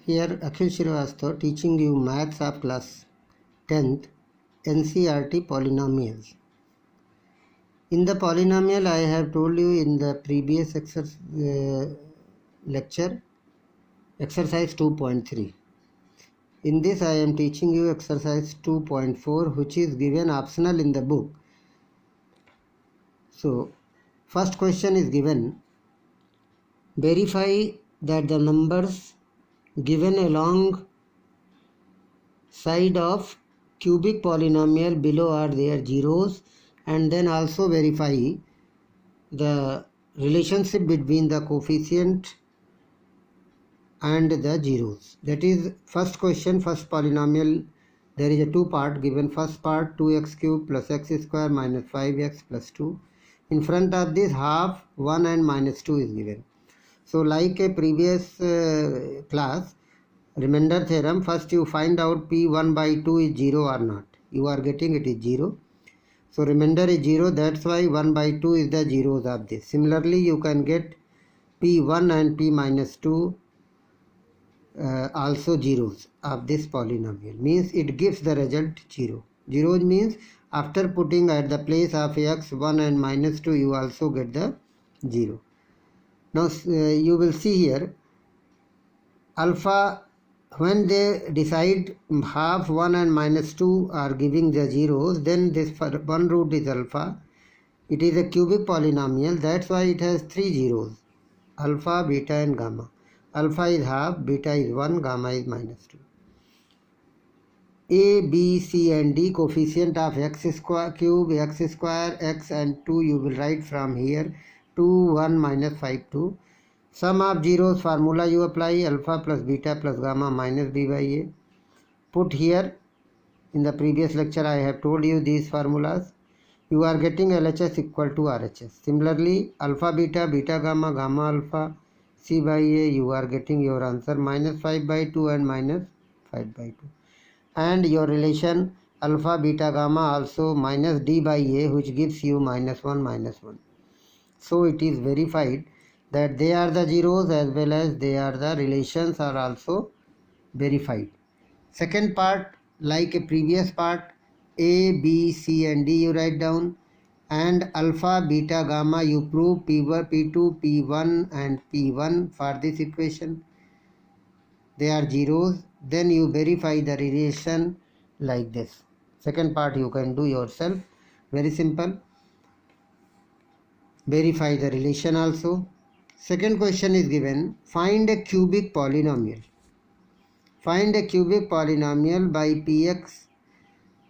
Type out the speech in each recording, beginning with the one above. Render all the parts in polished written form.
Here Akhil Srivastava teaching you maths of class 10th NCERT polynomials. In the polynomial I have told you in the previous lecture exercise 2.3. In this I am teaching you exercise 2.4 which is given optional in the book. So first question is given, verify that the numbers given along side of cubic polynomial below are their zeros, and then also verify the relationship between the coefficient and the zeros. That is first question, first polynomial. There is a two part given. First part 2x cube plus x square minus 5x plus 2. In front of this half 1 and minus 2 is given. So like a previous class, remainder theorem, first you find out p1 by 2 is 0 or not. You are getting it is 0. So remainder is 0, that's why 1 by 2 is the zeros of this. Similarly, you can get p1 and p minus 2 also zeros of this polynomial. Means it gives the result 0. Zeros means after putting at the place of x 1 and minus 2, you also get the 0. Now you will see here alpha, when they decide half 1 and minus 2 are giving the zeros, then this one root is alpha. It is a cubic polynomial, that's why it has three zeros, alpha, beta and gamma. Alpha is half, beta is 1, gamma is minus 2. A, B, C and D coefficient of x square, cube, x square, x and 2 you will write from here 2, 1, minus 5, 2. Sum of zeros formula you apply, alpha plus beta plus gamma minus b by a. Put here, in the previous lecture I have told you these formulas. You are getting LHS equal to RHS. Similarly, alpha beta, beta gamma, gamma alpha, c by a, you are getting your answer minus 5 by 2 and minus 5 by 2. And your relation alpha beta gamma also minus d by a, which gives you minus 1 minus 1. So it is verified that they are the zeros as well as they are the relations are also verified. Second part, like a previous part, A, B, C and D you write down, and alpha, beta, gamma you prove P1, P2, P1 and P1 for this equation. They are zeros. Then you verify the relation like this. Second part you can do yourself. Very simple. Verify the relation also. Second question is given, find a cubic polynomial. Find a cubic polynomial by px.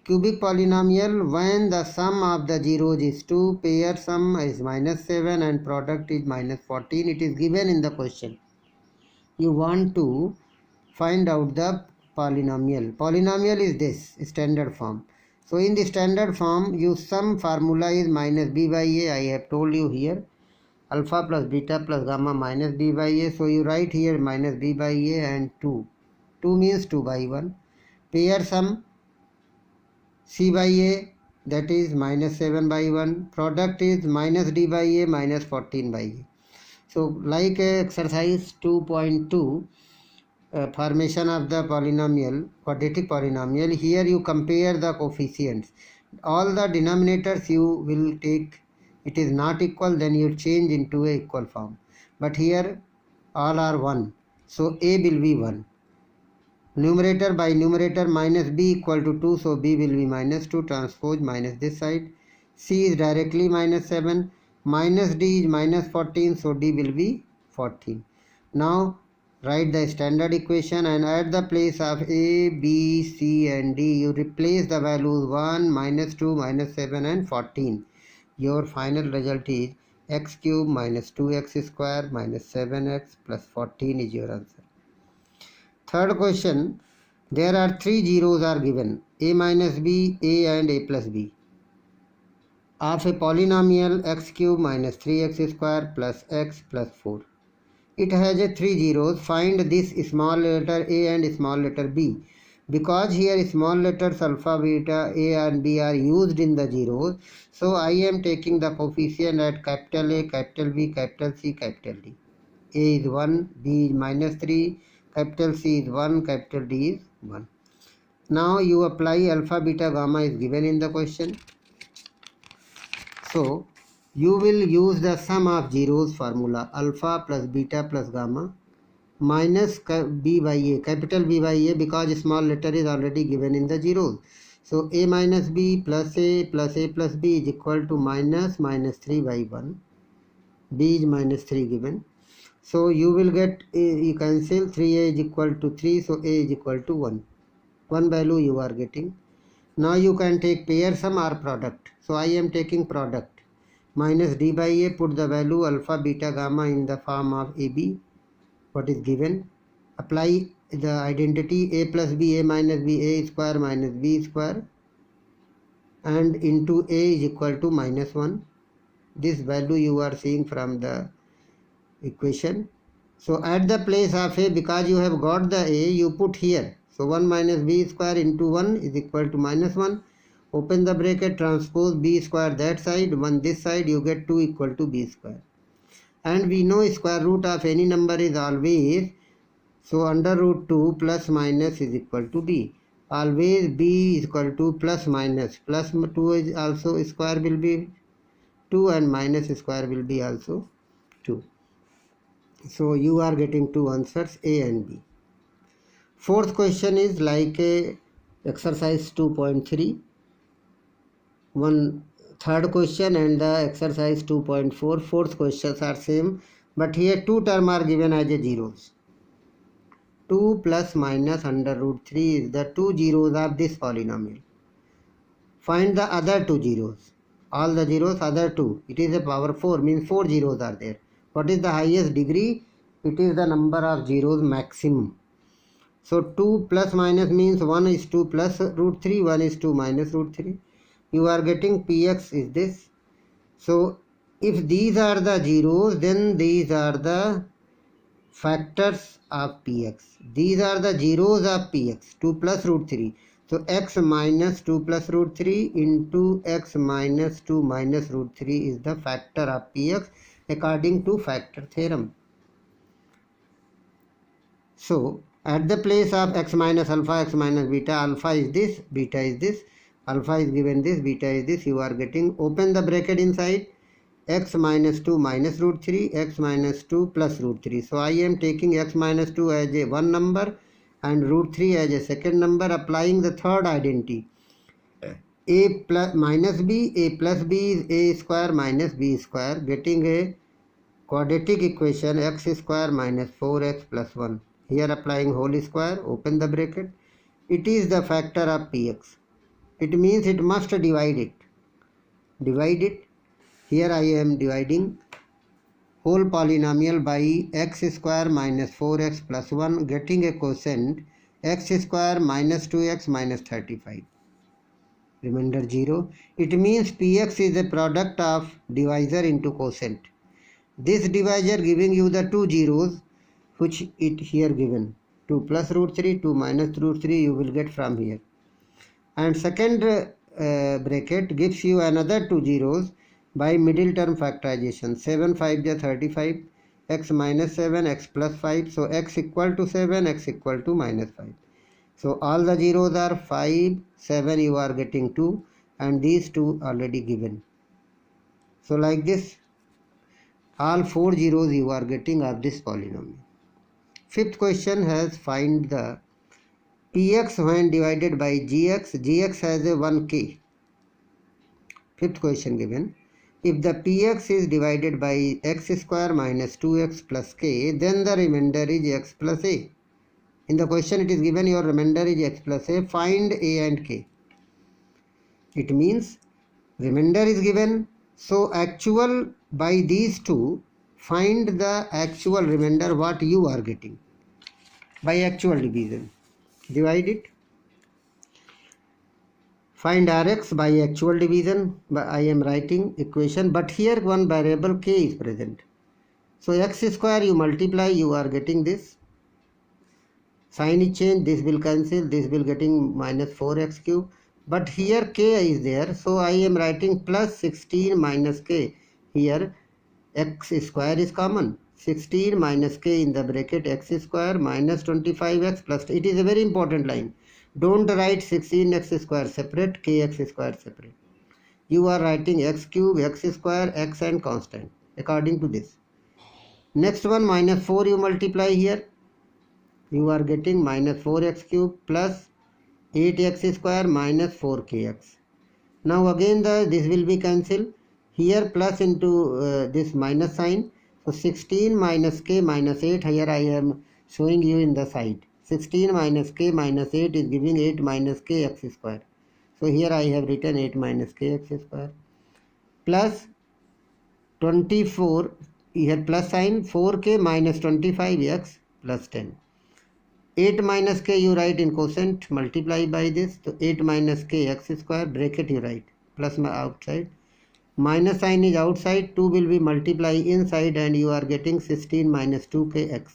Cubic polynomial when the sum of the zeros is 2, pair sum is minus 7 and product is minus 14. It is given in the question. You want to find out the polynomial. Polynomial is this, standard form. So in the standard form, you sum formula is minus b by a. I have told you here. Alpha plus beta plus gamma minus b by a. So you write here minus b by a and 2. 2 means 2 by 1. Pair sum c by a, that is minus 7 by 1. Product is minus d by a minus 14 by a. So like exercise 2.2, formation of the polynomial, quadratic polynomial, here you compare the coefficients. All the denominators you will take, it is not equal, then you change into a equal form. But here all are 1. So a will be 1. Numerator by numerator minus b equal to 2. So b will be minus 2. Transpose minus this side. C is directly minus 7. Minus d is minus 14. So d will be 14. Now write the standard equation and at the place of a, b, c and d you replace the values 1, minus 2, minus 7 and 14. Your final result is x cube minus 2x square minus 7x plus 14 is your answer. Third question, there are three zeros are given, a minus b, a and a plus b, of a polynomial x cube minus 3x square plus x plus 4. It has a three zeros. Find this small letter a and small letter b. Because here small letters alpha, beta, a and b are used in the zeros, so I am taking the coefficient at capital A, capital B, capital C, capital D. A is 1, B is minus 3, capital C is 1, capital D is 1. Now you apply alpha, beta, gamma is given in the question. So you will use the sum of zeros formula, alpha plus beta plus gamma minus b by a, capital B by a, because small letter is already given in the zeros. So a minus b plus a plus b is equal to minus 3 by 1. B is minus 3 given. So you will get, you cancel, 3a is equal to 3, so a is equal to 1. One value you are getting. Now you can take pair sum or product. So I am taking product. Minus d by a, put the value alpha, beta, gamma in the form of ab, what is given. Apply the identity a plus b, a minus b, a square minus b square, and into a is equal to minus 1. This value you are seeing from the equation. So at the place of a, because you have got the a, you put here. So 1 minus b square into 1 is equal to minus 1. Open the bracket, transpose b square that side, 1 this side, you get 2 equal to b square. And we know square root of any number is always, so under root 2 plus minus is equal to b. Always b is equal to plus minus. Plus 2 is also square will be 2 and minus square will be also 2. So you are getting two answers, A and B. Fourth question is like a exercise 2.3. One third question and the exercise 2.4. Fourth questions are same, but here two terms are given as a zeros. 2 plus minus under root 3 is the two zeros of this polynomial. Find the other two zeros. All the zeros, other two. It is a power 4, means 4 zeros are there. What is the highest degree? It is the number of zeros maximum. So 2 plus minus means 1 is 2 plus root 3, 1 is 2 minus root 3. You are getting px is this. So if these are the zeros, then these are the factors of px. These are the zeros of px, 2 plus root 3. So x minus 2 plus root 3 into x minus 2 minus root 3 is the factor of px according to factor theorem. So at the place of x minus alpha, x minus beta, alpha is this, beta is this, alpha is given this, beta is this, you are getting, open the bracket inside, x minus 2 minus root 3, x minus 2 plus root 3. So I am taking x minus 2 as a one number and root 3 as a second number, applying the third identity. A plus minus b, a plus b is a square minus b square, getting a quadratic equation x square minus 4x plus 1. Here applying whole square, open the bracket. It is the factor of px. It means it must divide it. Divide it. Here I am dividing whole polynomial by x square minus 4x plus 1, getting a quotient x square minus 2x minus 35. Remainder 0. It means px is a product of divisor into quotient. This divisor giving you the two zeros which it here given. 2 plus root 3, 2 minus root 3 you will get from here. And second bracket gives you another two zeros by middle term factorization. 7 5 is 35, x minus 7, x plus 5. So x equal to 7, x equal to minus 5. So all the zeros are 5, 7 you are getting 2 and these two already given. So like this all 4 zeros you are getting of this polynomial. Fifth question has find the px when divided by gx. Gx has a 1k. Fifth question given. If the px is divided by x square minus 2x plus k, then the remainder is x plus a. In the question it is given your remainder is x plus a. Find a and k. It means remainder is given. So actual by these two, find the actual remainder what you are getting by actual division. Divide it. Find Rx by actual division. I am writing equation, but here one variable k is present. So x square you multiply, you are getting this. Sign is change, this will cancel, this will getting minus 4x cube. But here k is there, so I am writing plus 16 minus k. Here x square is common. 16 minus k in the bracket x square minus 25x plus, it is a very important line. Don't write 16x square separate, kx square separate. You are writing x cube, x square, x and constant according to this. Next one, minus 4 you multiply here. You are getting minus 4x cube plus 8x square minus 4kx. Now again this will be cancelled. Here plus into this minus sign. So 16 minus k minus 8, here I am showing you in the side. 16 minus k minus 8 is giving 8 minus k x square. So here I have written 8 minus k x square. Plus 24, here plus sign, 4k minus 25x plus 10. 8 minus k you write in quotient, multiply by this. So 8 minus k x square, bracket you write, plus my outside. Minus sign is outside, 2 will be multiply inside and you are getting 16 minus 2kx.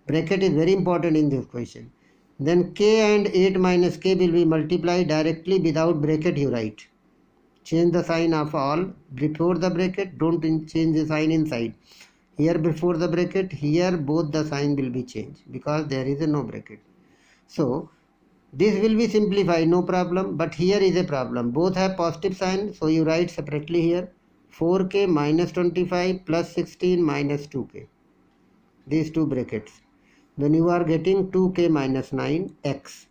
Bracket is very important in this question. Then k and 8 minus k will be multiplied directly without bracket you write. Change the sign of all before the bracket, don't change the sign inside. Here before the bracket, here both the sign will be changed because there is a no bracket. So this will be simplified, no problem, but here is a problem. Both have positive sign, so you write separately here 4k minus 25 plus 16 minus 2k. These two brackets. Then you are getting 2k minus 9x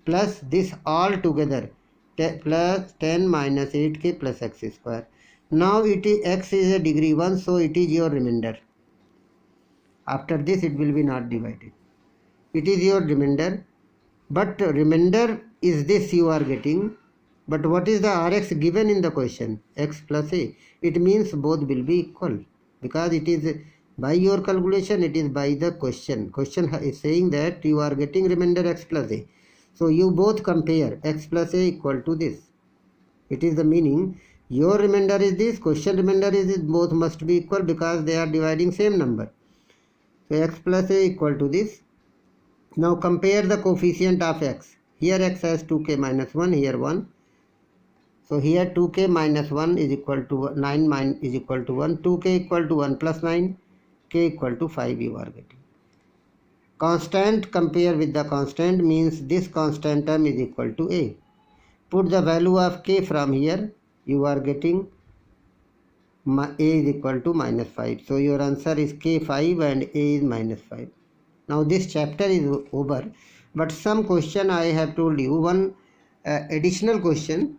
plus this all together plus 10 minus 8k plus x square. Now it is x is a degree 1, so it is your remainder. After this it will be not divided. It is your remainder. But remainder is this you are getting. But what is the Rx given in the question? X plus A. It means both will be equal. Because it is by your calculation, it is by the question. Question is saying that you are getting remainder x plus A. So you both compare x plus A equal to this. It is the meaning. Your remainder is this, question remainder is this. Both must be equal because they are dividing same number. So x plus A equal to this. Now compare the coefficient of x. Here x has 2k minus 1, here 1. So here 2k minus 1 is equal to 9 is equal to 1. 2k equal to 1 plus 9, k equal to 5 you are getting. Constant compare with the constant means this constant term is equal to A. Put the value of k from here, you are getting A is equal to minus 5. So your answer is k5 and A is minus 5. Now this chapter is over, but some question I have told you, one additional question.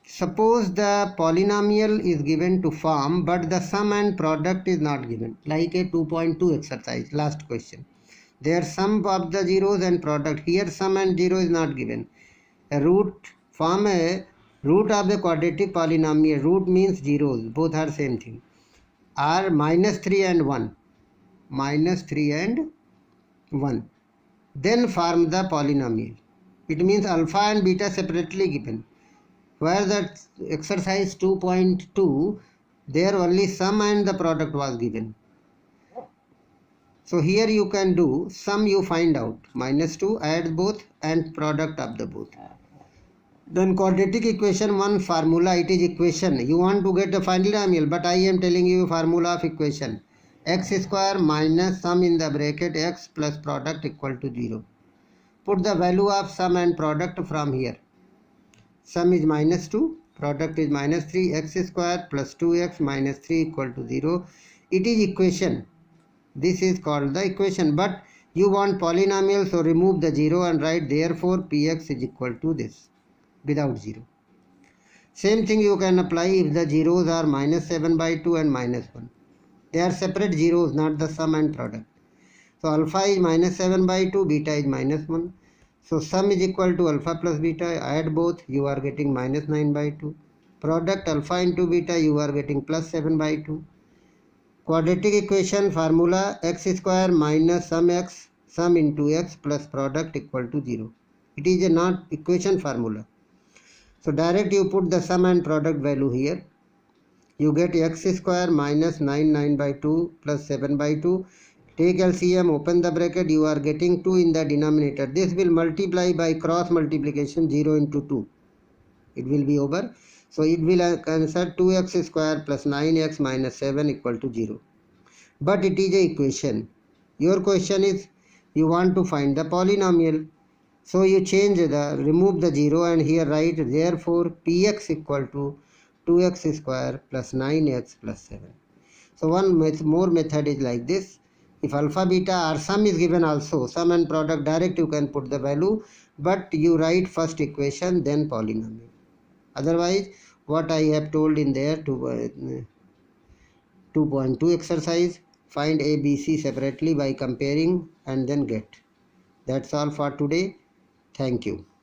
Suppose the polynomial is given to form, but the sum and product is not given, like a 2.2 exercise, last question. There sum of the zeros and product, here sum and zero is not given. A root, form a root of the quadratic polynomial, root means zeros, both are same thing, are minus 3 and 1, minus 3 and 1. Then form the polynomial. It means alpha and beta separately given. Where that exercise 2.2, there only sum and the product was given. So here you can do sum, you find out minus 2, add both and product of the both. Then quadratic equation 1 formula, it is equation. You want to get a polynomial, but I am telling you formula of equation. X square minus sum in the bracket x plus product equal to 0. Put the value of sum and product from here. Sum is minus 2, product is minus 3, x square plus 2x minus 3 equal to 0. It is equation. This is called the equation, but you want polynomial, so remove the 0 and write therefore px is equal to this without 0. Same thing you can apply if the zeros are minus 7 by 2 and minus 1. They are separate zeros, not the sum and product. So alpha is minus 7 by 2, beta is minus 1. So sum is equal to alpha plus beta, add both, you are getting minus 9 by 2. Product alpha into beta, you are getting plus 7 by 2. Quadratic equation formula x square minus sum x, sum into x plus product equal to 0. It is a not equation formula. So direct you put the sum and product value here. You get x square minus 9 by 2 plus 7 by 2. Take LCM, open the bracket, you are getting 2 in the denominator. This will multiply by cross multiplication 0 into 2. It will be over. So it will answer 2x square plus 9x minus 7 equal to 0. but it is a equation. Your question is you want to find the polynomial. So you remove the 0 and here write therefore px equal to 2x square plus 9x plus 7. So one more method is like this. If alpha beta or sum is given also, sum and product direct you can put the value, but you write first equation then polynomial. Otherwise what I have told in there 2.2 exercise, find a b c separately by comparing and then get. That's all for today. Thank you.